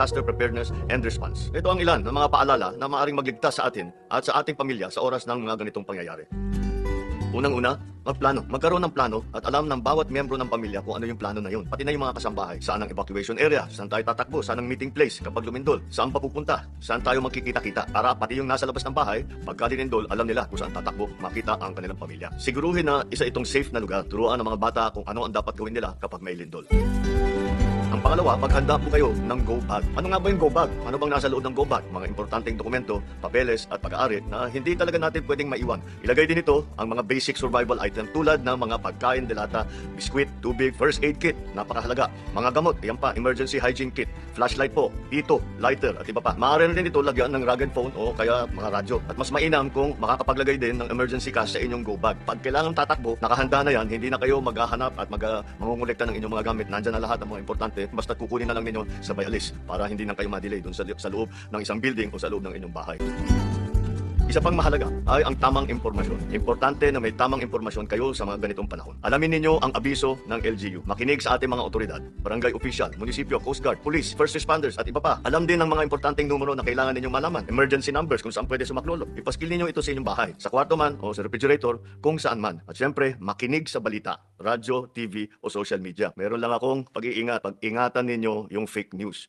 disaster preparedness and response. Ito ang ilan ng mga paalala na maaaring magligtas sa atin at sa ating pamilya sa oras ng mga ganitong pangyayari. Unang-una, magplano. Magkaroon ng plano at alam ng bawat miyembro ng pamilya kung ano yung plano na yun. Pati na yung mga kasambahay. Saan ang evacuation area? Saan tayo tatakbo? Saan ang meeting place kapag lumindol? Saan papupunta? Saan tayo magkikita-kita? Para pati yung nasa labas ng bahay, pagka linindol, alam nila kung saan tatakbo, makita ang kanilang pamilya. Siguruhin na isa itong safe na lugar. Turuan ng mga bata kung ano ang dapat gawin nila kapag may lindol. Ang pangalawa, maghanda po kayo ng go bag. Ano nga ba yung go bag? Ano bang nasa loob ng go bag? Mga importanteng dokumento, papeles at pag-aari na hindi talaga natin pwedeng maiwan. Ilagay din ito ang mga basic survival item tulad ng mga pagkain, delata, biskwit, tubig, first aid kit, napakahalaga. Mga gamot, yan pa, emergency hygiene kit, flashlight po, dito, lighter at iba pa. Maaari rin ito lagyan ng rugged phone o kaya mga radyo. At mas mainam kung makakapaglagay din ng emergency cash sa inyong go bag. Pag kailangan tatakbo, nakahanda na yan, hindi na kayo maghahanap at mangungulekta ng inyong mga gamit. Nandyan na lahat ang mga importante. Basta kukunin na lang ninyo sabay alis para hindi na kayo ma-delay doon sa loob ng isang building o sa loob ng inyong bahay. Isa pang mahalaga ay ang tamang impormasyon. Importante na may tamang impormasyon kayo sa mga ganitong panahon. Alamin ninyo ang abiso ng LGU. Makinig sa ating mga otoridad, barangay official, munisipyo, coast guard, police, first responders at iba pa. Alam din ang mga importanteng numero na kailangan ninyong malaman. Emergency numbers kung saan pwede sumaklolo. Ipaskil ninyo ito sa inyong bahay, sa kwarto man o sa refrigerator, kung saan man. At syempre, makinig sa balita, radyo, TV o social media. Meron lang akong pag-iingat. Pag-ingatan ninyo yung fake news.